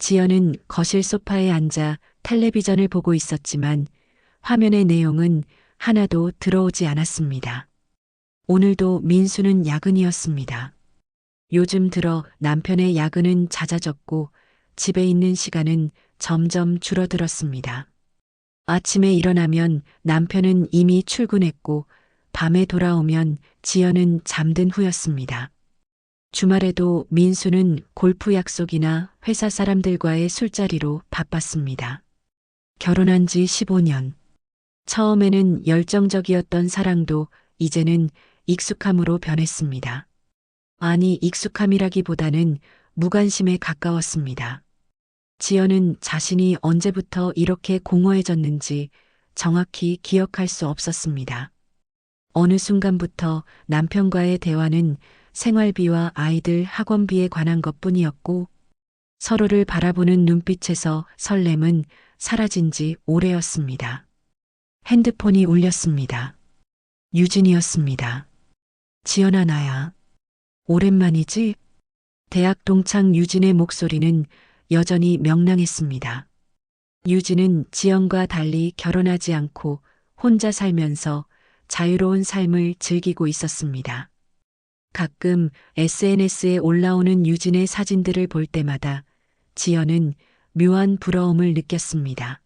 지연은 거실 소파에 앉아 텔레비전을 보고 있었지만 화면의 내용은 하나도 들어오지 않았습니다. 오늘도 민수는 야근이었습니다. 요즘 들어 남편의 야근은 잦아졌고 집에 있는 시간은 점점 줄어들었습니다. 아침에 일어나면 남편은 이미 출근했고 밤에 돌아오면 지연은 잠든 후였습니다. 주말에도 민수는 골프 약속이나 회사 사람들과의 술자리로 바빴습니다. 결혼한 지 15년. 처음에는 열정적이었던 사랑도 이제는 익숙함으로 변했습니다. 아니, 익숙함이라기보다는 무관심에 가까웠습니다. 지연은 자신이 언제부터 이렇게 공허해졌는지 정확히 기억할 수 없었습니다. 어느 순간부터 남편과의 대화는 생활비와 아이들 학원비에 관한 것뿐이었고 서로를 바라보는 눈빛에서 설렘은 사라진 지 오래였습니다. 핸드폰이 울렸습니다. 유진이었습니다. 지연아, 나야. 오랜만이지? 대학 동창 유진의 목소리는 여전히 명랑했습니다. 유진은 지연과 달리 결혼하지 않고 혼자 살면서 자유로운 삶을 즐기고 있었습니다. 가끔 SNS에 올라오는 유진의 사진들을 볼 때마다 지연은 묘한 부러움을 느꼈습니다.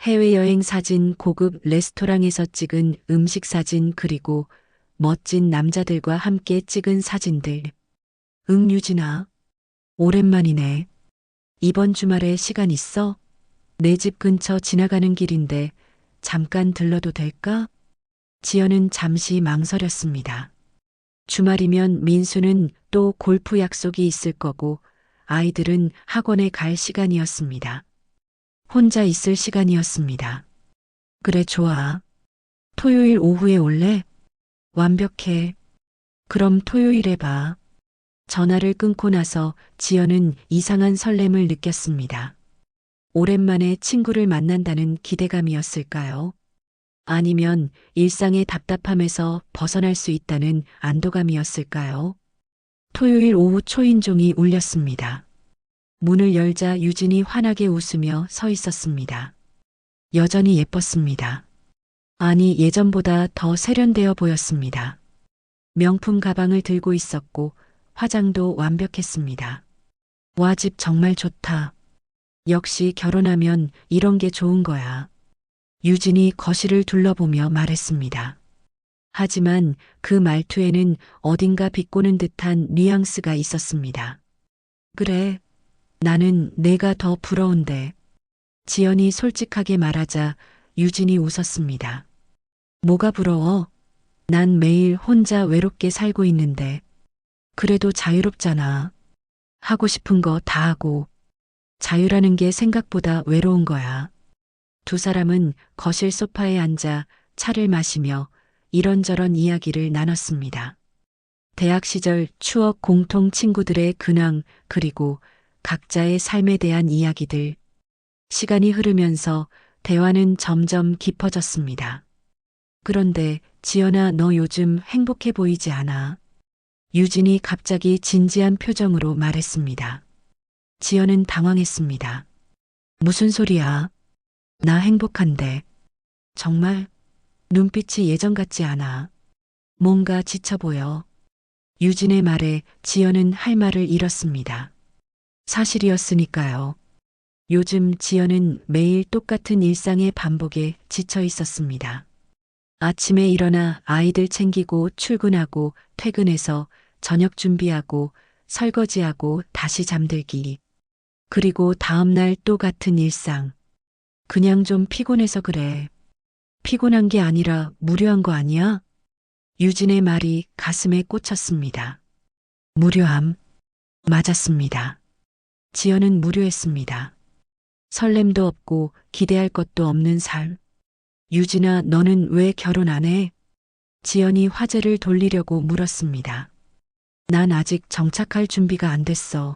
해외여행 사진, 고급 레스토랑에서 찍은 음식 사진, 그리고 멋진 남자들과 함께 찍은 사진들. 응, 유진아. 오랜만이네. 이번 주말에 시간 있어? 내 집 근처 지나가는 길인데 잠깐 들러도 될까? 지연은 잠시 망설였습니다. 주말이면 민수는 또 골프 약속이 있을 거고 아이들은 학원에 갈 시간이었습니다. 혼자 있을 시간이었습니다. 그래, 좋아. 토요일 오후에 올래? 완벽해. 그럼 토요일에 봐. 전화를 끊고 나서 지연은 이상한 설렘을 느꼈습니다. 오랜만에 친구를 만난다는 기대감이었을까요? 아니면 일상의 답답함에서 벗어날 수 있다는 안도감이었을까요? 토요일 오후 초인종이 울렸습니다. 문을 열자 유진이 환하게 웃으며 서 있었습니다. 여전히 예뻤습니다. 아니, 예전보다 더 세련되어 보였습니다. 명품 가방을 들고 있었고 화장도 완벽했습니다. 와, 집 정말 좋다. 역시 결혼하면 이런 게 좋은 거야. 유진이 거실을 둘러보며 말했습니다. 하지만 그 말투에는 어딘가 비꼬는 듯한 뉘앙스가 있었습니다. 그래, 나는 내가 더 부러운데. 지연이 솔직하게 말하자 유진이 웃었습니다. 뭐가 부러워? 난 매일 혼자 외롭게 살고 있는데. 그래도 자유롭잖아. 하고 싶은 거 다 하고. 자유라는 게 생각보다 외로운 거야. 두 사람은 거실 소파에 앉아 차를 마시며 이런저런 이야기를 나눴습니다. 대학 시절 추억, 공통 친구들의 근황, 그리고 각자의 삶에 대한 이야기들. 시간이 흐르면서 대화는 점점 깊어졌습니다. 그런데 지연아, 너 요즘 행복해 보이지 않아? 유진이 갑자기 진지한 표정으로 말했습니다. 지연은 당황했습니다. 무슨 소리야? 나 행복한데. 정말? 눈빛이 예전 같지 않아. 뭔가 지쳐 보여. 유진의 말에 지연은 할 말을 잃었습니다. 사실이었으니까요. 요즘 지연은 매일 똑같은 일상의 반복에 지쳐 있었습니다. 아침에 일어나 아이들 챙기고 출근하고 퇴근해서 저녁 준비하고 설거지하고 다시 잠들기. 그리고 다음날 또 같은 일상. 그냥 좀 피곤해서 그래. 피곤한 게 아니라 무료한 거 아니야? 유진의 말이 가슴에 꽂혔습니다. 무료함. 맞았습니다. 지연은 무료했습니다. 설렘도 없고 기대할 것도 없는 삶. 유진아, 너는 왜 결혼 안 해? 지연이 화제를 돌리려고 물었습니다. 난 아직 정착할 준비가 안 됐어.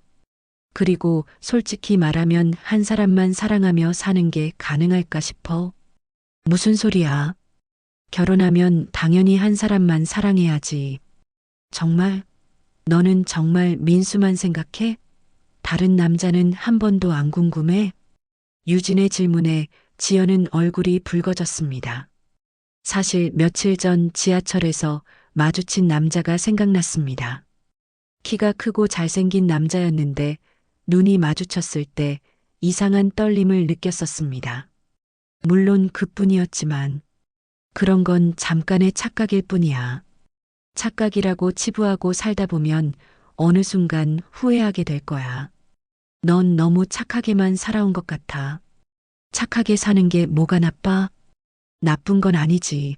그리고 솔직히 말하면 한 사람만 사랑하며 사는 게 가능할까 싶어. 무슨 소리야? 결혼하면 당연히 한 사람만 사랑해야지. 정말? 너는 정말 민수만 생각해? 다른 남자는 한 번도 안 궁금해? 유진의 질문에 지연은 얼굴이 붉어졌습니다. 사실 며칠 전 지하철에서 마주친 남자가 생각났습니다. 키가 크고 잘생긴 남자였는데 눈이 마주쳤을 때 이상한 떨림을 느꼈었습니다. 물론 그뿐이었지만 그런 건 잠깐의 착각일 뿐이야. 착각이라고 치부하고 살다 보면 어느 순간 후회하게 될 거야. 넌 너무 착하게만 살아온 것 같아. 착하게 사는 게 뭐가 나빠? 나쁜 건 아니지.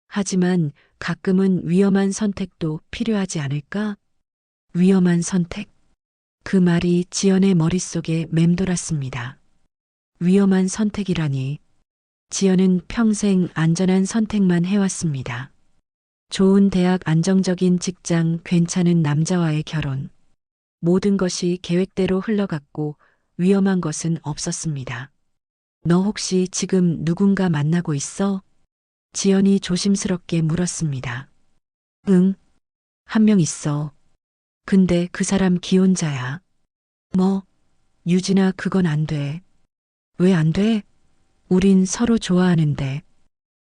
하지만 가끔은 위험한 선택도 필요하지 않을까? 위험한 선택? 그 말이 지연의 머릿속에 맴돌았습니다. 위험한 선택이라니. 지연은 평생 안전한 선택만 해왔습니다. 좋은 대학, 안정적인 직장, 괜찮은 남자와의 결혼. 모든 것이 계획대로 흘러갔고 위험한 것은 없었습니다. 너 혹시 지금 누군가 만나고 있어? 지연이 조심스럽게 물었습니다. 응, 한 명 있어. 근데 그 사람 기혼자야. 뭐, 유진아, 그건 안 돼. 왜 안 돼? 우린 서로 좋아하는데.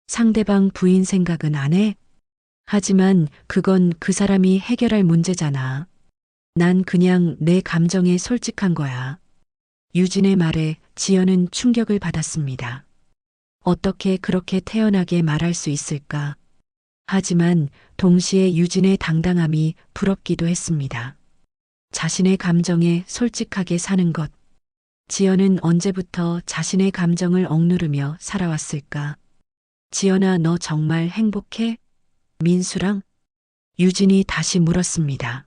상대방 부인 생각은 안 해? 하지만 그건 그 사람이 해결할 문제잖아. 난 그냥 내 감정에 솔직한 거야. 유진의 말에 지연은 충격을 받았습니다. 어떻게 그렇게 태연하게 말할 수 있을까? 하지만 동시에 유진의 당당함이 부럽기도 했습니다. 자신의 감정에 솔직하게 사는 것. 지연은 언제부터 자신의 감정을 억누르며 살아왔을까? 지연아, 너 정말 행복해? 민수랑? 유진이 다시 물었습니다.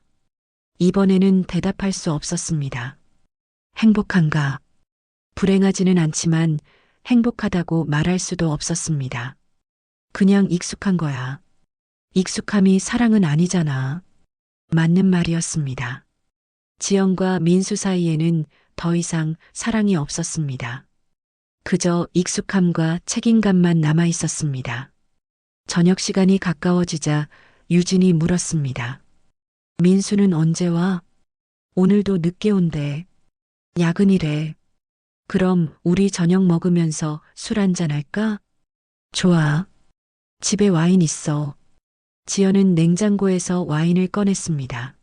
이번에는 대답할 수 없었습니다. 행복한가? 불행하지는 않지만 행복하다고 말할 수도 없었습니다. 그냥 익숙한 거야. 익숙함이 사랑은 아니잖아. 맞는 말이었습니다. 지연과 민수 사이에는 더 이상 사랑이 없었습니다. 그저 익숙함과 책임감만 남아 있었습니다. 저녁 시간이 가까워지자 유진이 물었습니다. 민수는 언제 와? 오늘도 늦게 온대. 야근이래. 그럼 우리 저녁 먹으면서 술 한잔 할까? 좋아. 집에 와인 있어. 지연은 냉장고에서 와인을 꺼냈습니다.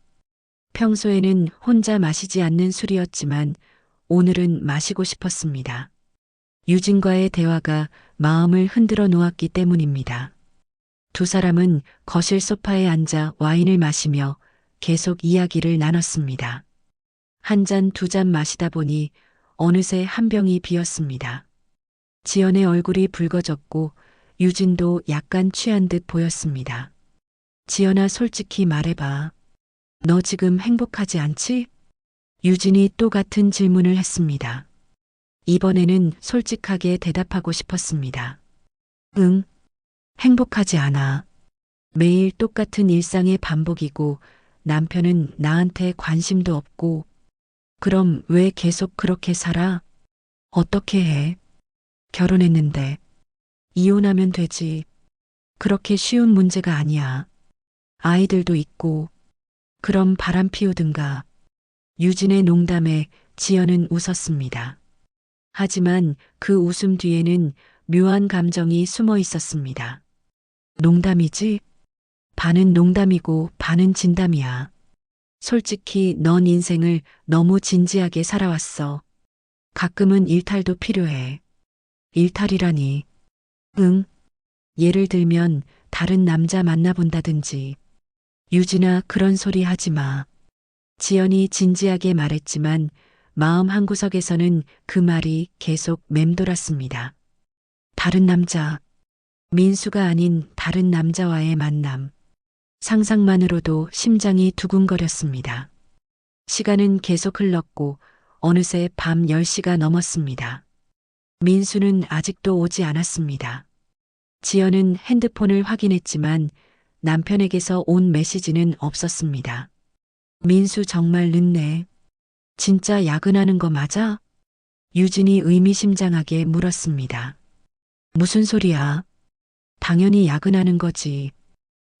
평소에는 혼자 마시지 않는 술이었지만 오늘은 마시고 싶었습니다. 유진과의 대화가 마음을 흔들어 놓았기 때문입니다. 두 사람은 거실 소파에 앉아 와인을 마시며 계속 이야기를 나눴습니다. 한 잔, 두 잔 마시다 보니 어느새 한 병이 비었습니다. 지연의 얼굴이 붉어졌고 유진도 약간 취한 듯 보였습니다. 지연아, 솔직히 말해봐. 너 지금 행복하지 않지? 유진이 또 같은 질문을 했습니다. 이번에는 솔직하게 대답하고 싶었습니다. 응, 행복하지 않아. 매일 똑같은 일상의 반복이고 남편은 나한테 관심도 없고. 그럼 왜 계속 그렇게 살아? 어떻게 해? 결혼했는데. 이혼하면 되지. 그렇게 쉬운 문제가 아니야. 아이들도 있고. 그럼 바람 피우든가. 유진의 농담에 지연은 웃었습니다. 하지만 그 웃음 뒤에는 묘한 감정이 숨어 있었습니다. 농담이지? 반은 농담이고 반은 진담이야. 솔직히 넌 인생을 너무 진지하게 살아왔어. 가끔은 일탈도 필요해. 일탈이라니. 응. 예를 들면 다른 남자 만나본다든지. 유진아, 그런 소리 하지 마. 지연이 진지하게 말했지만 마음 한구석에서는 그 말이 계속 맴돌았습니다. 다른 남자. 민수가 아닌 다른 남자와의 만남. 상상만으로도 심장이 두근거렸습니다. 시간은 계속 흘렀고 어느새 밤 10시가 넘었습니다. 민수는 아직도 오지 않았습니다. 지연은 핸드폰을 확인했지만 남편에게서 온 메시지는 없었습니다. 민수 정말 늦네. 진짜 야근하는 거 맞아? 유진이 의미심장하게 물었습니다. 무슨 소리야? 당연히 야근하는 거지.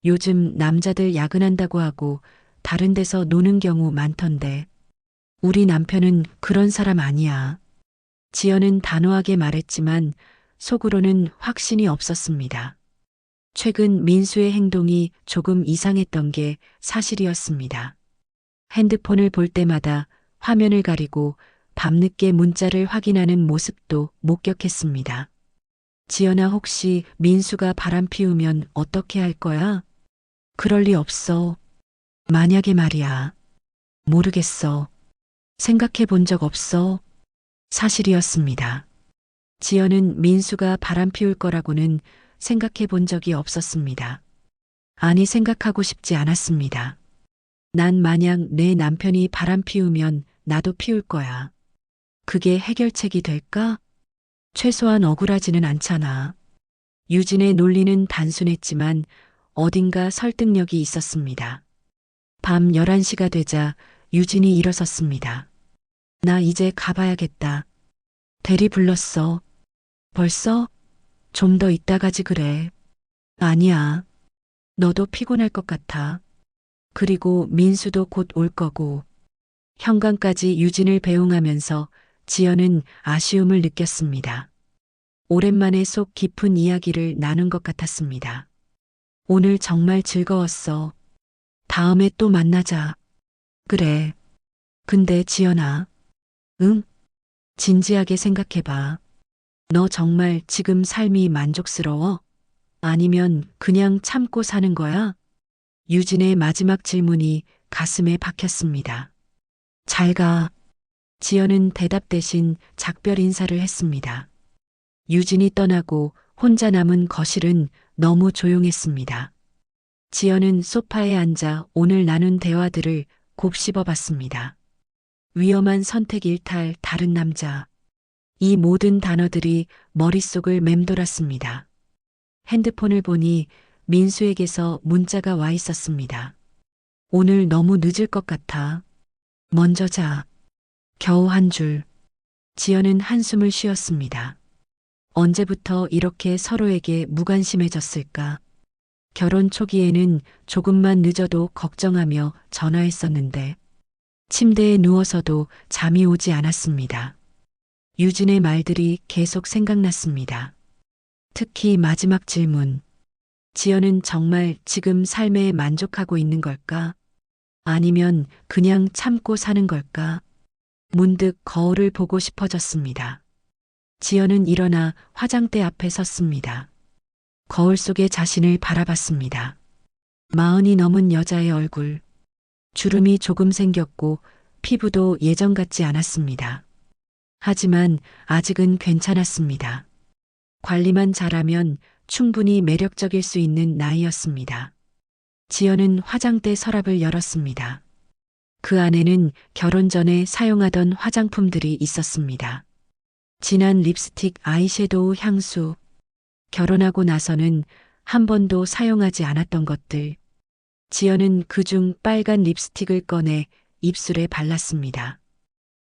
요즘 남자들 야근한다고 하고 다른 데서 노는 경우 많던데. 우리 남편은 그런 사람 아니야. 지연은 단호하게 말했지만 속으로는 확신이 없었습니다. 최근 민수의 행동이 조금 이상했던 게 사실이었습니다. 핸드폰을 볼 때마다 화면을 가리고 밤늦게 문자를 확인하는 모습도 목격했습니다. 지연아, 혹시 민수가 바람 피우면 어떻게 할 거야? 그럴 리 없어. 만약에 말이야. 모르겠어. 생각해 본 적 없어. 사실이었습니다. 지연은 민수가 바람 피울 거라고는 생각해 본 적이 없었습니다. 아니, 생각하고 싶지 않았습니다. 난 만약 내 남편이 바람 피우면 나도 피울 거야. 그게 해결책이 될까? 최소한 억울하지는 않잖아. 유진의 논리는 단순했지만 어딘가 설득력이 있었습니다. 밤 11시가 되자 유진이 일어섰습니다. 나 이제 가봐야겠다. 대리 불렀어. 벌써? 좀 더 이따 가지 그래. 아니야. 너도 피곤할 것 같아. 그리고 민수도 곧 올 거고. 현관까지 유진을 배웅하면서 지연은 아쉬움을 느꼈습니다. 오랜만에 속 깊은 이야기를 나눈 것 같았습니다. 오늘 정말 즐거웠어. 다음에 또 만나자. 그래. 근데 지연아. 응? 진지하게 생각해봐. 너 정말 지금 삶이 만족스러워? 아니면 그냥 참고 사는 거야? 유진의 마지막 질문이 가슴에 박혔습니다. 잘 가. 지연은 대답 대신 작별 인사를 했습니다. 유진이 떠나고 혼자 남은 거실은 너무 조용했습니다. 지연은 소파에 앉아 오늘 나눈 대화들을 곱씹어 봤습니다. 위험한 선택 일탈, 다른 남자. 이 모든 단어들이 머릿속을 맴돌았습니다. 핸드폰을 보니 민수에게서 문자가 와 있었습니다. 오늘 너무 늦을 것 같아. 먼저 자. 겨우 한 줄. 지연은 한숨을 쉬었습니다. 언제부터 이렇게 서로에게 무관심해졌을까? 결혼 초기에는 조금만 늦어도 걱정하며 전화했었는데 침대에 누워서도 잠이 오지 않았습니다. 유진의 말들이 계속 생각났습니다. 특히 마지막 질문. 지연은 정말 지금 삶에 만족하고 있는 걸까? 아니면 그냥 참고 사는 걸까? 문득 거울을 보고 싶어졌습니다. 지연은 일어나 화장대 앞에 섰습니다. 거울 속에 자신을 바라봤습니다. 40이 넘은 여자의 얼굴. 주름이 조금 생겼고 피부도 예전 같지 않았습니다. 하지만 아직은 괜찮았습니다. 관리만 잘하면 충분히 매력적일 수 있는 나이였습니다. 지연은 화장대 서랍을 열었습니다. 그 안에는 결혼 전에 사용하던 화장품들이 있었습니다. 진한 립스틱, 아이섀도우, 향수. 결혼하고 나서는 한 번도 사용하지 않았던 것들. 지연은 그중 빨간 립스틱을 꺼내 입술에 발랐습니다.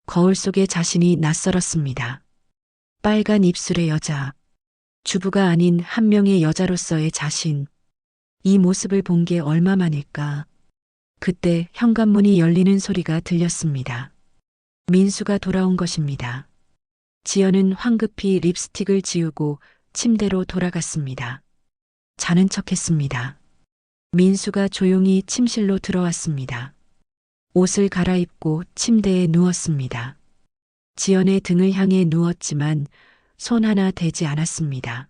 거울 속의 자신이 낯설었습니다. 빨간 입술의 여자. 주부가 아닌 한 명의 여자로서의 자신. 이 모습을 본 게 얼마만일까. 그때 현관문이 열리는 소리가 들렸습니다. 민수가 돌아온 것입니다. 지연은 황급히 립스틱을 지우고 침대로 돌아갔습니다. 자는 척했습니다. 민수가 조용히 침실로 들어왔습니다. 옷을 갈아입고 침대에 누웠습니다. 지연의 등을 향해 누웠지만 손 하나 대지 않았습니다.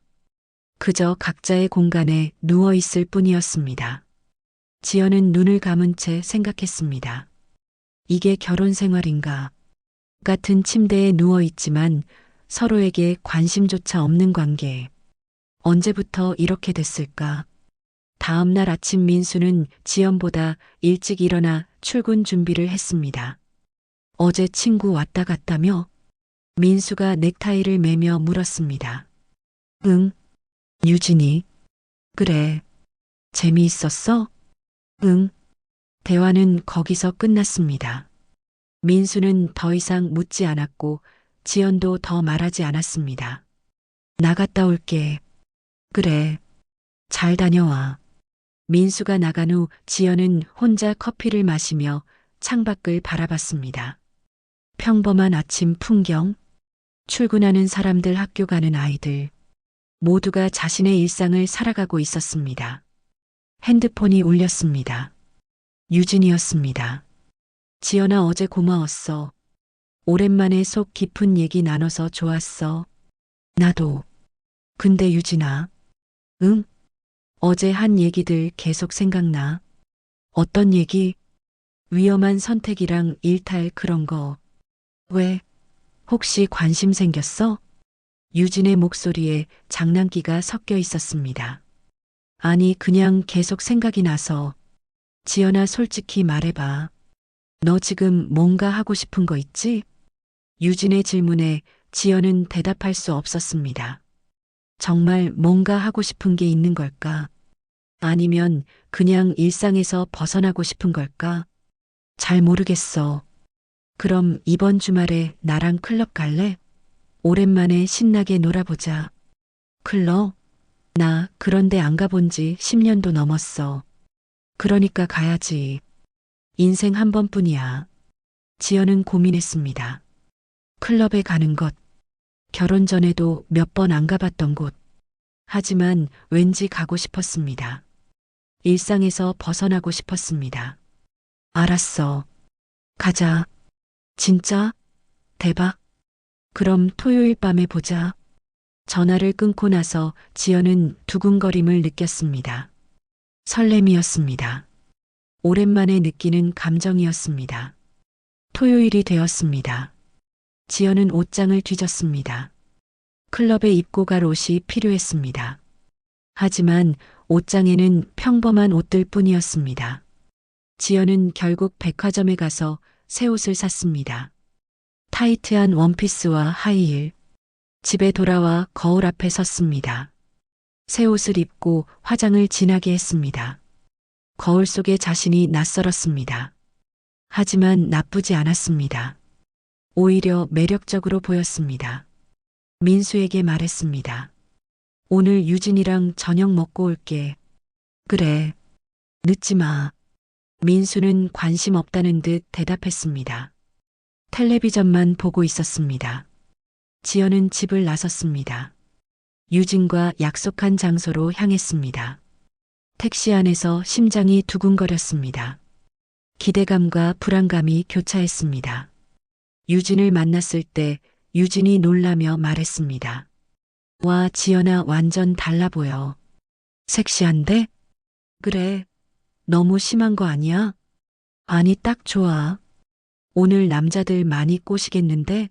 그저 각자의 공간에 누워 있을 뿐이었습니다. 지연은 눈을 감은 채 생각했습니다. 이게 결혼 생활인가? 같은 침대에 누워 있지만 서로에게 관심조차 없는 관계. 언제부터 이렇게 됐을까? 다음 날 아침 민수는 지연보다 일찍 일어나 출근 준비를 했습니다. 어제 친구 왔다 갔다며? 민수가 넥타이를 매며 물었습니다. 응. 유진이. 그래. 재미있었어? 응. 대화는 거기서 끝났습니다. 민수는 더 이상 묻지 않았고 지연도 더 말하지 않았습니다. 나갔다 올게. 그래. 잘 다녀와. 민수가 나간 후 지연은 혼자 커피를 마시며 창밖을 바라봤습니다. 평범한 아침 풍경, 출근하는 사람들, 학교 가는 아이들, 모두가 자신의 일상을 살아가고 있었습니다. 핸드폰이 울렸습니다. 유진이었습니다. 지연아, 어제 고마웠어. 오랜만에 속 깊은 얘기 나눠서 좋았어. 나도. 근데 유진아. 응? 어제 한 얘기들 계속 생각나. 어떤 얘기? 위험한 선택이랑 일탈 그런 거. 왜? 혹시 관심 생겼어? 유진의 목소리에 장난기가 섞여 있었습니다. 아니, 그냥 계속 생각이 나서. 지연아, 솔직히 말해봐. 너 지금 뭔가 하고 싶은 거 있지? 유진의 질문에 지연은 대답할 수 없었습니다. 정말 뭔가 하고 싶은 게 있는 걸까? 아니면 그냥 일상에서 벗어나고 싶은 걸까? 잘 모르겠어. 그럼 이번 주말에 나랑 클럽 갈래? 오랜만에 신나게 놀아보자. 클럽? 나 그런데 안 가본 지 10년도 넘었어. 그러니까 가야지. 인생 한 번뿐이야. 지연은 고민했습니다. 클럽에 가는 것, 결혼 전에도 몇 번 안 가봤던 곳. 하지만 왠지 가고 싶었습니다. 일상에서 벗어나고 싶었습니다. 알았어. 가자. 진짜? 대박. 그럼 토요일 밤에 보자. 전화를 끊고 나서 지연은 두근거림을 느꼈습니다. 설렘이었습니다. 오랜만에 느끼는 감정이었습니다. 토요일이 되었습니다. 지연은 옷장을 뒤졌습니다. 클럽에 입고 갈 옷이 필요했습니다. 하지만 옷장에는 평범한 옷들 뿐이었습니다. 지연은 결국 백화점에 가서 새 옷을 샀습니다. 타이트한 원피스와 하이힐. 집에 돌아와 거울 앞에 섰습니다. 새 옷을 입고 화장을 진하게 했습니다. 거울 속에 자신이 낯설었습니다. 하지만 나쁘지 않았습니다. 오히려 매력적으로 보였습니다. 민수에게 말했습니다. 오늘 유진이랑 저녁 먹고 올게. 그래. 늦지 마. 민수는 관심 없다는 듯 대답했습니다. 텔레비전만 보고 있었습니다. 지연은 집을 나섰습니다. 유진과 약속한 장소로 향했습니다. 택시 안에서 심장이 두근거렸습니다. 기대감과 불안감이 교차했습니다. 유진을 만났을 때 유진이 놀라며 말했습니다. 와, 지연아, 완전 달라 보여. 섹시한데? 그래. 너무 심한 거 아니야? 아니, 딱 좋아. 오늘 남자들 많이 꼬시겠는데?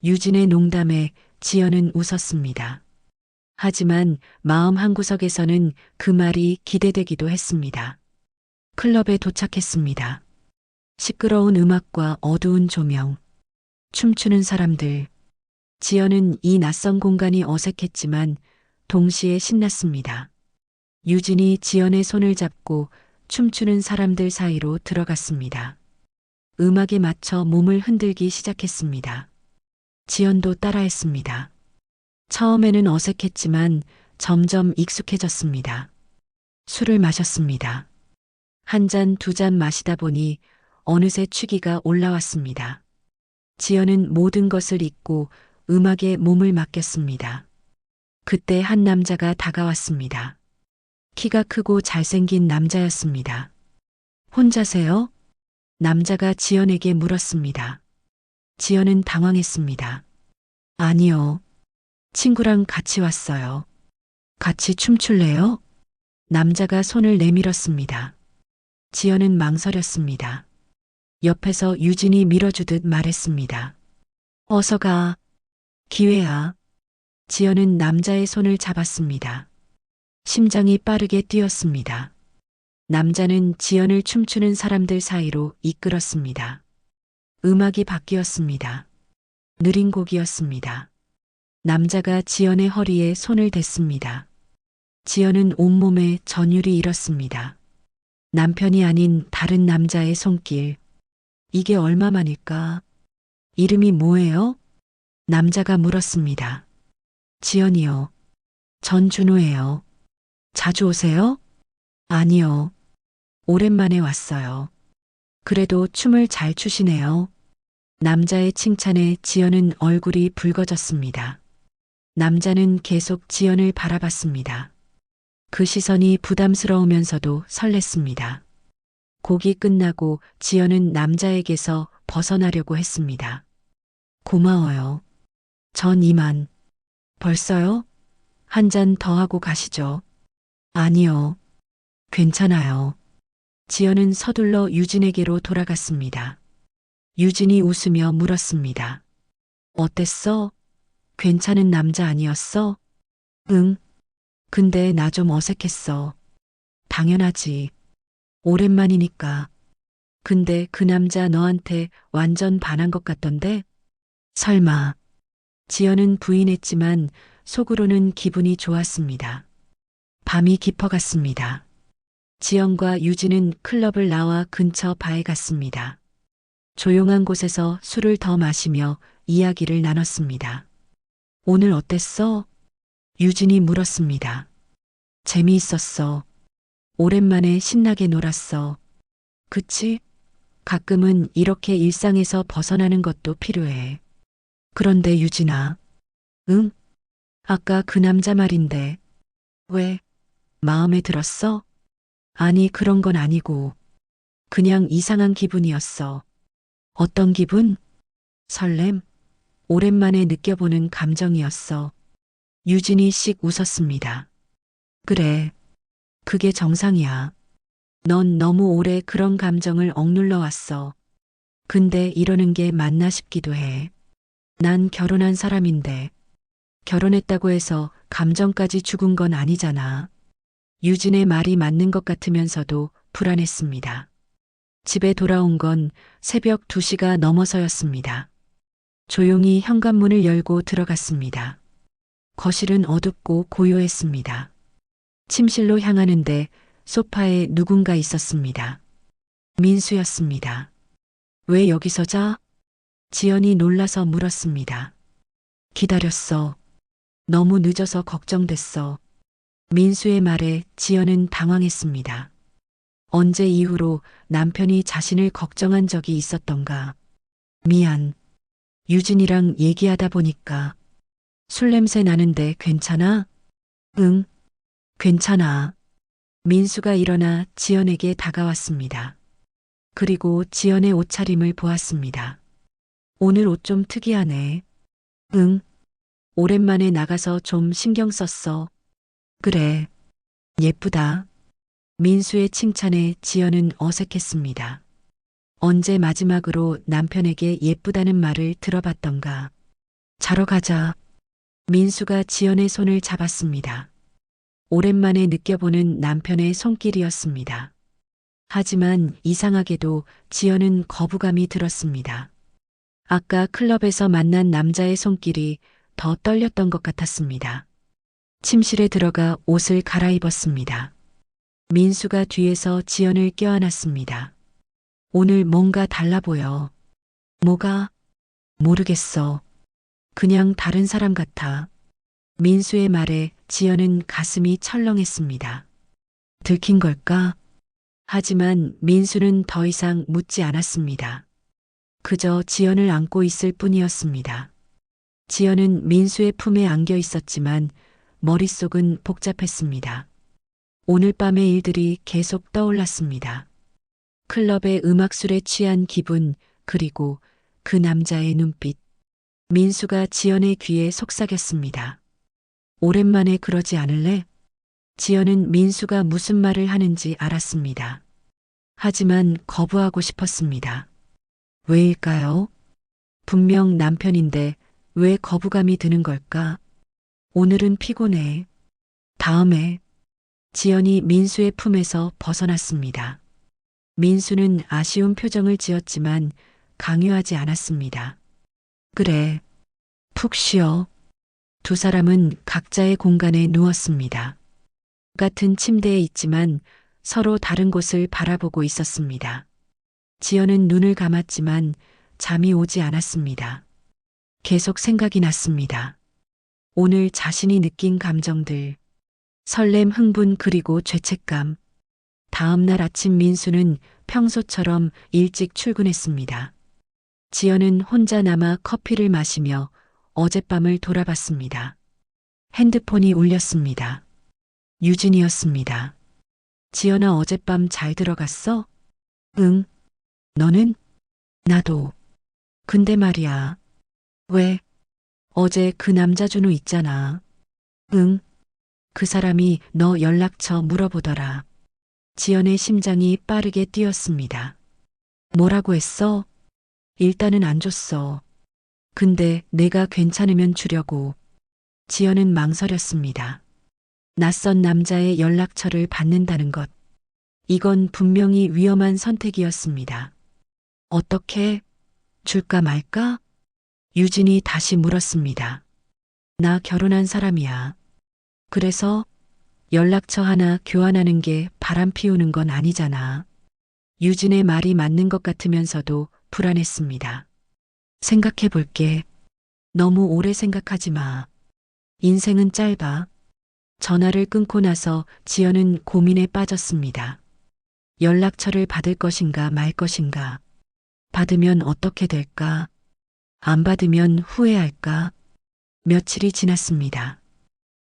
유진의 농담에 지연은 웃었습니다. 하지만 마음 한구석에서는 그 말이 기대되기도 했습니다. 클럽에 도착했습니다. 시끄러운 음악과 어두운 조명, 춤추는 사람들. 지연은 이 낯선 공간이 어색했지만 동시에 신났습니다. 유진이 지연의 손을 잡고 춤추는 사람들 사이로 들어갔습니다. 음악에 맞춰 몸을 흔들기 시작했습니다. 지연도 따라했습니다. 처음에는 어색했지만 점점 익숙해졌습니다. 술을 마셨습니다. 한 잔, 두 잔 마시다 보니 어느새 취기가 올라왔습니다. 지연은 모든 것을 잊고 음악에 몸을 맡겼습니다. 그때 한 남자가 다가왔습니다. 키가 크고 잘생긴 남자였습니다. 혼자세요? 남자가 지연에게 물었습니다. 지연은 당황했습니다. 아니요. 친구랑 같이 왔어요. 같이 춤출래요? 남자가 손을 내밀었습니다. 지연은 망설였습니다. 옆에서 유진이 밀어주듯 말했습니다. 어서 가. 기회야. 지연은 남자의 손을 잡았습니다. 심장이 빠르게 뛰었습니다. 남자는 지연을 춤추는 사람들 사이로 이끌었습니다. 음악이 바뀌었습니다. 느린 곡이었습니다. 남자가 지연의 허리에 손을 댔습니다. 지연은 온몸에 전율이 일었습니다. 남편이 아닌 다른 남자의 손길. 이게 얼마만일까? 이름이 뭐예요? 남자가 물었습니다. 지연이요. 전준호예요. 자주 오세요? 아니요. 오랜만에 왔어요. 그래도 춤을 잘 추시네요. 남자의 칭찬에 지연은 얼굴이 붉어졌습니다. 남자는 계속 지연을 바라봤습니다. 그 시선이 부담스러우면서도 설렜습니다. 곡이 끝나고 지연은 남자에게서 벗어나려고 했습니다. 고마워요. 전 이만. 벌써요? 한 잔 더 하고 가시죠. 아니요. 괜찮아요. 지연은 서둘러 유진에게로 돌아갔습니다. 유진이 웃으며 물었습니다. 어땠어? 괜찮은 남자 아니었어? 응. 근데 나 좀 어색했어. 당연하지. 오랜만이니까. 근데 그 남자 너한테 완전 반한 것 같던데? 설마. 지연은 부인했지만 속으로는 기분이 좋았습니다. 밤이 깊어갔습니다. 지연과 유진은 클럽을 나와 근처 바에 갔습니다. 조용한 곳에서 술을 더 마시며 이야기를 나눴습니다. 오늘 어땠어? 유진이 물었습니다. 재미있었어. 오랜만에 신나게 놀았어. 그치? 가끔은 이렇게 일상에서 벗어나는 것도 필요해. 그런데 유진아. 응? 아까 그 남자 말인데. 왜? 마음에 들었어? 아니, 그런 건 아니고. 그냥 이상한 기분이었어. 어떤 기분? 설렘? 오랜만에 느껴보는 감정이었어. 유진이 씩 웃었습니다. 그래. 그게 정상이야. 넌 너무 오래 그런 감정을 억눌러 왔어. 근데 이러는 게 맞나 싶기도 해. 난 결혼한 사람인데. 결혼했다고 해서 감정까지 죽은 건 아니잖아. 유진의 말이 맞는 것 같으면서도 불안했습니다. 집에 돌아온 건 새벽 2시가 넘어서였습니다. 조용히 현관문을 열고 들어갔습니다. 거실은 어둡고 고요했습니다. 침실로 향하는데 소파에 누군가 있었습니다. 민수였습니다. 왜 여기서 자? 지연이 놀라서 물었습니다. 기다렸어. 너무 늦어서 걱정됐어. 민수의 말에 지연은 당황했습니다. 언제 이후로 남편이 자신을 걱정한 적이 있었던가. 미안. 유진이랑 얘기하다 보니까 술 냄새 나는데 괜찮아? 응, 괜찮아. 민수가 일어나 지연에게 다가왔습니다. 그리고 지연의 옷차림을 보았습니다. 오늘 옷 좀 특이하네. 응, 오랜만에 나가서 좀 신경 썼어. 그래, 예쁘다. 민수의 칭찬에 지연은 어색했습니다. 언제 마지막으로 남편에게 예쁘다는 말을 들어봤던가. 자러 가자. 민수가 지연의 손을 잡았습니다. 오랜만에 느껴보는 남편의 손길이었습니다. 하지만 이상하게도 지연은 거부감이 들었습니다. 아까 클럽에서 만난 남자의 손길이 더 떨렸던 것 같았습니다. 침실에 들어가 옷을 갈아입었습니다. 민수가 뒤에서 지연을 껴안았습니다. 오늘 뭔가 달라 보여. 뭐가? 모르겠어. 그냥 다른 사람 같아. 민수의 말에 지연은 가슴이 철렁했습니다. 들킨 걸까? 하지만 민수는 더 이상 묻지 않았습니다. 그저 지연을 안고 있을 뿐이었습니다. 지연은 민수의 품에 안겨 있었지만 머릿속은 복잡했습니다. 오늘 밤의 일들이 계속 떠올랐습니다. 클럽의 음악술에 취한 기분, 그리고 그 남자의 눈빛. 민수가 지연의 귀에 속삭였습니다. 오랜만에 그러지 않을래? 지연은 민수가 무슨 말을 하는지 알았습니다. 하지만 거부하고 싶었습니다. 왜일까요? 분명 남편인데 왜 거부감이 드는 걸까? 오늘은 피곤해. 다음에. 지연이 민수의 품에서 벗어났습니다. 민수는 아쉬운 표정을 지었지만 강요하지 않았습니다. 그래. 푹 쉬어. 두 사람은 각자의 공간에 누웠습니다. 같은 침대에 있지만 서로 다른 곳을 바라보고 있었습니다. 지연은 눈을 감았지만 잠이 오지 않았습니다. 계속 생각이 났습니다. 오늘 자신이 느낀 감정들, 설렘, 흥분, 그리고 죄책감. 다음 날 아침 민수는 평소처럼 일찍 출근했습니다. 지연은 혼자 남아 커피를 마시며 어젯밤을 돌아봤습니다. 핸드폰이 울렸습니다. 유진이었습니다. 지연아, 어젯밤 잘 들어갔어? 응. 너는? 나도. 근데 말이야. 왜? 어제 그 남자 준호 있잖아. 응. 그 사람이 너 연락처 물어보더라. 지연의 심장이 빠르게 뛰었습니다. 뭐라고 했어? 일단은 안 줬어. 근데 내가 괜찮으면 주려고. 지연은 망설였습니다. 낯선 남자의 연락처를 받는다는 것. 이건 분명히 위험한 선택이었습니다. 어떻게? 줄까 말까? 유진이 다시 물었습니다. 나 결혼한 사람이야. 그래서 연락처 하나 교환하는 게 바람 피우는 건 아니잖아. 유진의 말이 맞는 것 같으면서도 불안했습니다. 생각해 볼게. 너무 오래 생각하지 마. 인생은 짧아. 전화를 끊고 나서 지연은 고민에 빠졌습니다. 연락처를 받을 것인가 말 것인가. 받으면 어떻게 될까? 안 받으면 후회할까? 며칠이 지났습니다.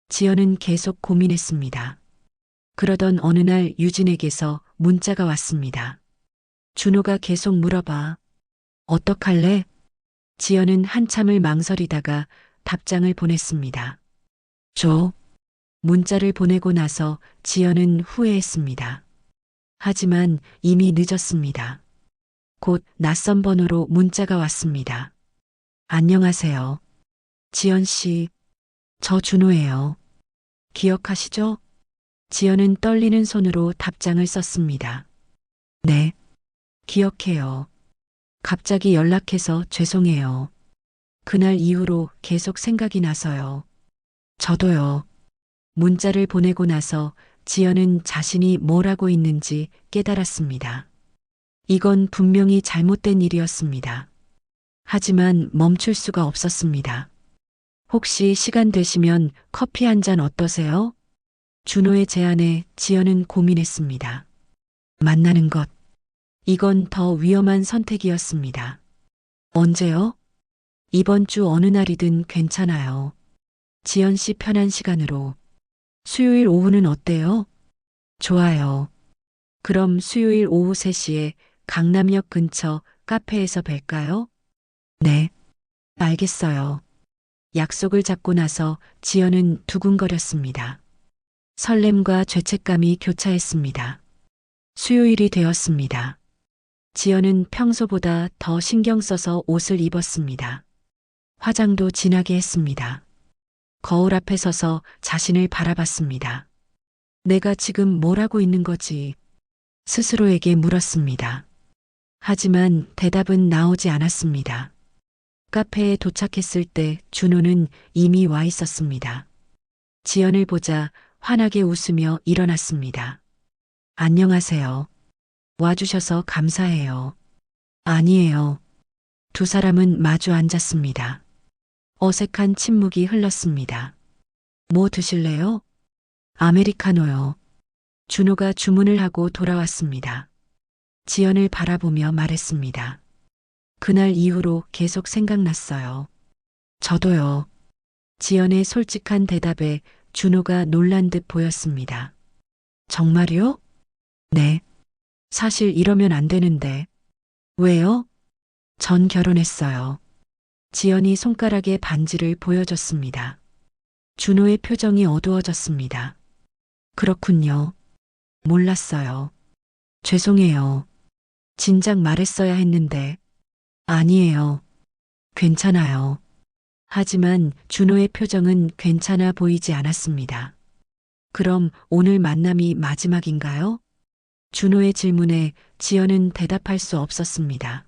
지연은 계속 고민했습니다. 그러던 어느 날 유진에게서 문자가 왔습니다. 준호가 계속 물어봐. 어떡할래? 지연은 한참을 망설이다가 답장을 보냈습니다. 줘. 문자를 보내고 나서 지연은 후회했습니다. 하지만 이미 늦었습니다. 곧 낯선 번호로 문자가 왔습니다. 안녕하세요. 지연 씨, 저 준호예요. 기억하시죠? 지연은 떨리는 손으로 답장을 썼습니다. 네, 기억해요. 갑자기 연락해서 죄송해요. 그날 이후로 계속 생각이 나서요. 저도요. 문자를 보내고 나서 지연은 자신이 뭘 하고 있는지 깨달았습니다. 이건 분명히 잘못된 일이었습니다. 하지만 멈출 수가 없었습니다. 혹시 시간 되시면 커피 한 잔 어떠세요? 준호의 제안에 지연은 고민했습니다. 만나는 것. 이건 더 위험한 선택이었습니다. 언제요? 이번 주 어느 날이든 괜찮아요. 지연 씨 편한 시간으로. 수요일 오후는 어때요? 좋아요. 그럼 수요일 오후 3시에 강남역 근처 카페에서 뵐까요? 네, 알겠어요. 약속을 잡고 나서 지연은 두근거렸습니다. 설렘과 죄책감이 교차했습니다. 수요일이 되었습니다. 지연은 평소보다 더 신경 써서 옷을 입었습니다. 화장도 진하게 했습니다. 거울 앞에 서서 자신을 바라봤습니다. 내가 지금 뭘 하고 있는 거지? 스스로에게 물었습니다. 하지만 대답은 나오지 않았습니다. 카페에 도착했을 때 준호는 이미 와 있었습니다. 지연을 보자 환하게 웃으며 일어났습니다. 안녕하세요. 와주셔서 감사해요. 아니에요. 두 사람은 마주 앉았습니다. 어색한 침묵이 흘렀습니다. 뭐 드실래요? 아메리카노요. 준호가 주문을 하고 돌아왔습니다. 지연을 바라보며 말했습니다. 그날 이후로 계속 생각났어요. 저도요. 지연의 솔직한 대답에 준호가 놀란 듯 보였습니다. 정말요? 네. 사실 이러면 안 되는데. 왜요? 전 결혼했어요. 지연이 손가락에 반지를 보여줬습니다. 준호의 표정이 어두워졌습니다. 그렇군요. 몰랐어요. 죄송해요. 진작 말했어야 했는데. 아니에요. 괜찮아요. 하지만 준호의 표정은 괜찮아 보이지 않았습니다. 그럼 오늘 만남이 마지막인가요? 준호의 질문에 지연은 대답할 수 없었습니다.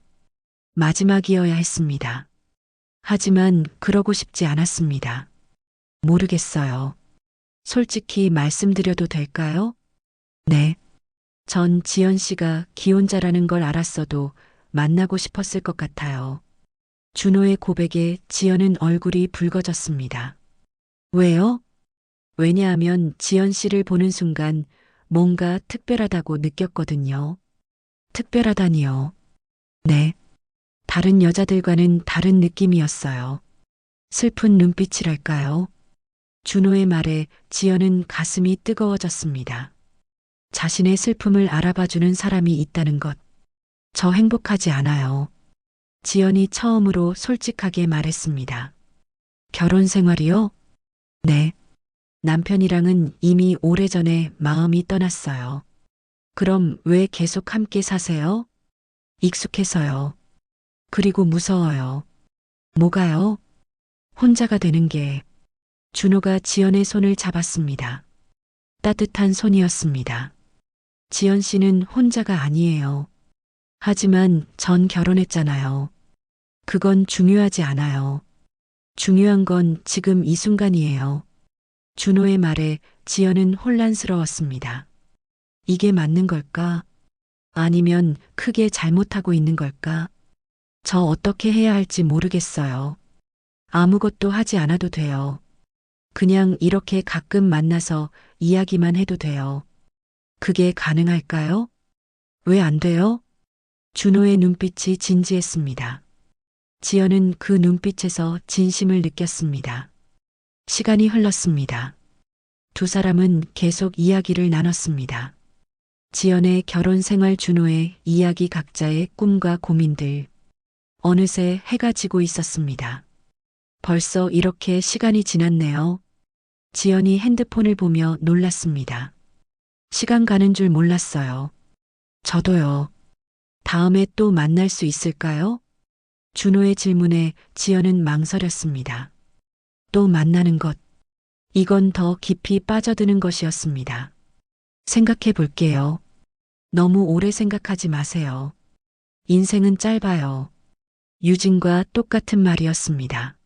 마지막이어야 했습니다. 하지만 그러고 싶지 않았습니다. 모르겠어요. 솔직히 말씀드려도 될까요? 네. 전 지연 씨가 기혼자라는 걸 알았어도 만나고 싶었을 것 같아요. 준호의 고백에 지연은 얼굴이 붉어졌습니다. 왜요? 왜냐하면 지연 씨를 보는 순간 뭔가 특별하다고 느꼈거든요. 특별하다니요. 네. 다른 여자들과는 다른 느낌이었어요. 슬픈 눈빛이랄까요? 준호의 말에 지연은 가슴이 뜨거워졌습니다. 자신의 슬픔을 알아봐주는 사람이 있다는 것. 저 행복하지 않아요. 지연이 처음으로 솔직하게 말했습니다. 결혼 생활이요? 네. 남편이랑은 이미 오래전에 마음이 떠났어요. 그럼 왜 계속 함께 사세요? 익숙해서요. 그리고 무서워요. 뭐가요? 혼자가 되는 게. 준호가 지연의 손을 잡았습니다. 따뜻한 손이었습니다. 지연 씨는 혼자가 아니에요. 하지만 전 결혼했잖아요. 그건 중요하지 않아요. 중요한 건 지금 이 순간이에요. 준호의 말에 지연은 혼란스러웠습니다. 이게 맞는 걸까? 아니면 크게 잘못하고 있는 걸까? 저 어떻게 해야 할지 모르겠어요. 아무것도 하지 않아도 돼요. 그냥 이렇게 가끔 만나서 이야기만 해도 돼요. 그게 가능할까요? 왜 안 돼요? 준호의 눈빛이 진지했습니다. 지연은 그 눈빛에서 진심을 느꼈습니다. 시간이 흘렀습니다. 두 사람은 계속 이야기를 나눴습니다. 지연의 결혼 생활, 준호의 이야기, 각자의 꿈과 고민들. 어느새 해가 지고 있었습니다. 벌써 이렇게 시간이 지났네요. 지연이 핸드폰을 보며 놀랐습니다. 시간 가는 줄 몰랐어요. 저도요. 다음에 또 만날 수 있을까요? 준호의 질문에 지연은 망설였습니다. 또 만나는 것. 이건 더 깊이 빠져드는 것이었습니다. 생각해 볼게요. 너무 오래 생각하지 마세요. 인생은 짧아요. 유진과 똑같은 말이었습니다.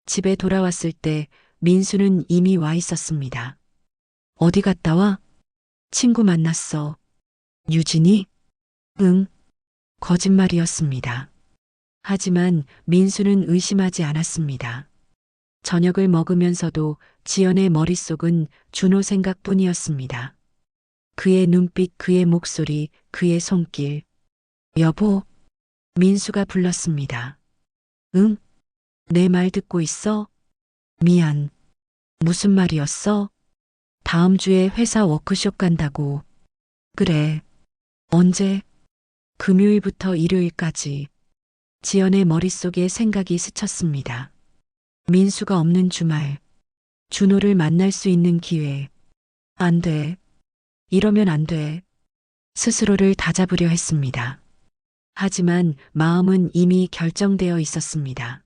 집에 돌아왔을 때 민수는 이미 와 있었습니다. 어디 갔다 와? 친구 만났어. 유진이? 응. 거짓말이었습니다. 하지만 민수는 의심하지 않았습니다. 저녁을 먹으면서도 지연의 머릿속은 준호 생각뿐이었습니다. 그의 눈빛, 그의 목소리, 그의 손길. 여보, 민수가 불렀습니다. 응? 내 말 듣고 있어? 미안. 무슨 말이었어? 다음 주에 회사 워크숍 간다고. 그래. 언제? 금요일부터 일요일까지. 지연의 머릿속에 생각이 스쳤습니다. 민수가 없는 주말. 준호를 만날 수 있는 기회. 안 돼. 이러면 안 돼. 스스로를 다잡으려 했습니다. 하지만 마음은 이미 결정되어 있었습니다.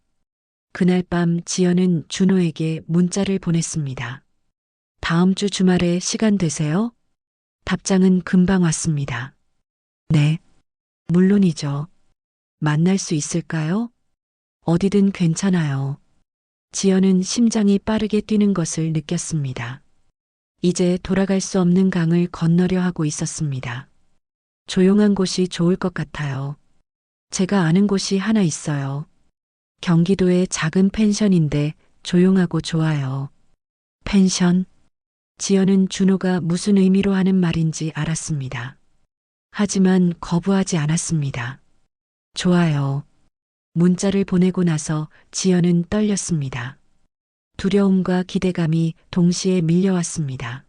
그날 밤 지연은 준호에게 문자를 보냈습니다. 다음 주 주말에 시간 되세요? 답장은 금방 왔습니다. 네, 물론이죠. 만날 수 있을까요? 어디든 괜찮아요. 지연은 심장이 빠르게 뛰는 것을 느꼈습니다. 이제 돌아갈 수 없는 강을 건너려 하고 있었습니다. 조용한 곳이 좋을 것 같아요. 제가 아는 곳이 하나 있어요. 경기도의 작은 펜션인데 조용하고 좋아요. 펜션? 지연은 준호가 무슨 의미로 하는 말인지 알았습니다. 하지만 거부하지 않았습니다. 좋아요. 문자를 보내고 나서 지연은 떨렸습니다. 두려움과 기대감이 동시에 밀려왔습니다.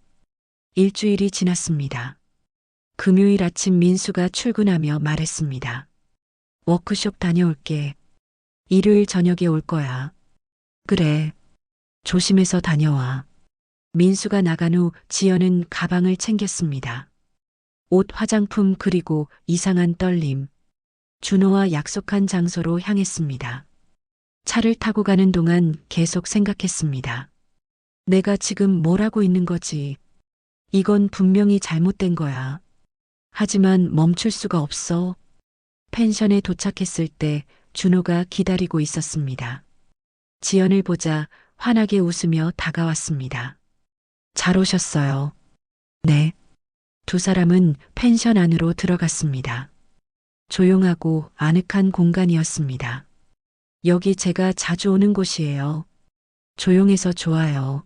일주일이 지났습니다. 금요일 아침 민수가 출근하며 말했습니다. 워크숍 다녀올게. 일요일 저녁에 올 거야. 그래. 조심해서 다녀와. 민수가 나간 후 지연은 가방을 챙겼습니다. 옷, 화장품, 그리고 이상한 떨림. 준호와 약속한 장소로 향했습니다. 차를 타고 가는 동안 계속 생각했습니다. 내가 지금 뭘 하고 있는 거지? 이건 분명히 잘못된 거야. 하지만 멈출 수가 없어. 펜션에 도착했을 때 준호가 기다리고 있었습니다. 지연을 보자 환하게 웃으며 다가왔습니다. 잘 오셨어요. 네. 두 사람은 펜션 안으로 들어갔습니다. 조용하고 아늑한 공간이었습니다. 여기 제가 자주 오는 곳이에요. 조용해서 좋아요.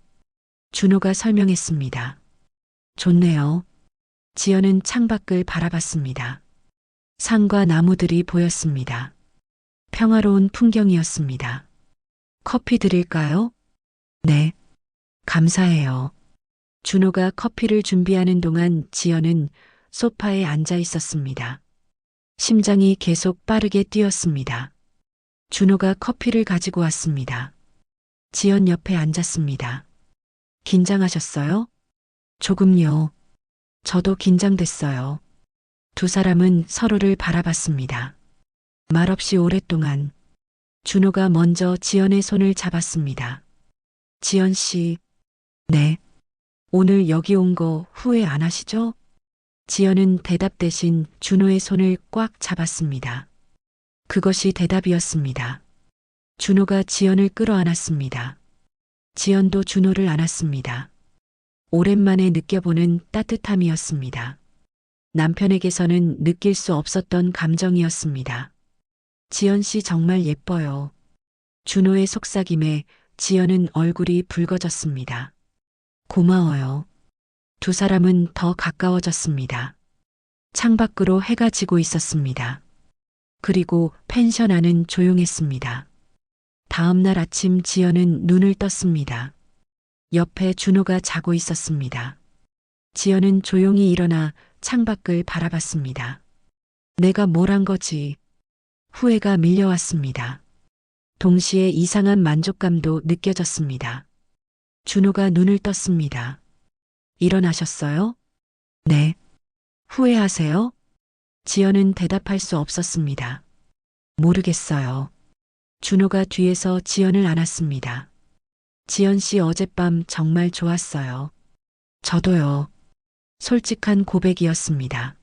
준호가 설명했습니다. 좋네요. 지연은 창밖을 바라봤습니다. 산과 나무들이 보였습니다. 평화로운 풍경이었습니다. 커피 드릴까요? 네, 감사해요. 준호가 커피를 준비하는 동안 지연은 소파에 앉아 있었습니다. 심장이 계속 빠르게 뛰었습니다. 준호가 커피를 가지고 왔습니다. 지연 옆에 앉았습니다. 긴장하셨어요? 조금요. 저도 긴장됐어요. 두 사람은 서로를 바라봤습니다. 말없이 오랫동안 준호가 먼저 지연의 손을 잡았습니다. 지연 씨, 네. 오늘 여기 온 거 후회 안 하시죠? 지연은 대답 대신 준호의 손을 꽉 잡았습니다. 그것이 대답이었습니다. 준호가 지연을 끌어안았습니다. 지연도 준호를 안았습니다. 오랜만에 느껴보는 따뜻함이었습니다. 남편에게서는 느낄 수 없었던 감정이었습니다. 지연 씨 정말 예뻐요. 준호의 속삭임에 지연은 얼굴이 붉어졌습니다. 고마워요. 두 사람은 더 가까워졌습니다. 창밖으로 해가 지고 있었습니다. 그리고 펜션 안은 조용했습니다. 다음 날 아침 지연은 눈을 떴습니다. 옆에 준호가 자고 있었습니다. 지연은 조용히 일어나 창밖을 바라봤습니다. 내가 뭘 한 거지? 후회가 밀려왔습니다. 동시에 이상한 만족감도 느껴졌습니다. 준호가 눈을 떴습니다. 일어나셨어요? 네. 후회하세요? 지연은 대답할 수 없었습니다. 모르겠어요. 준호가 뒤에서 지연을 안았습니다. 지연 씨 어젯밤 정말 좋았어요. 저도요. 솔직한 고백이었습니다.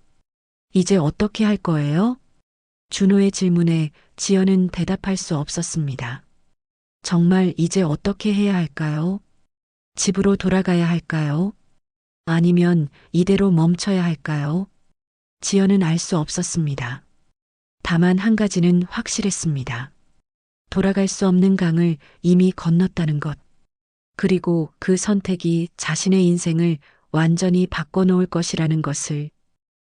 이제 어떻게 할 거예요? 준호의 질문에 지연은 대답할 수 없었습니다. 정말 이제 어떻게 해야 할까요? 집으로 돌아가야 할까요? 아니면 이대로 멈춰야 할까요? 지연은 알 수 없었습니다. 다만 한 가지는 확실했습니다. 돌아갈 수 없는 강을 이미 건넜다는 것. 그리고 그 선택이 자신의 인생을 완전히 바꿔놓을 것이라는 것을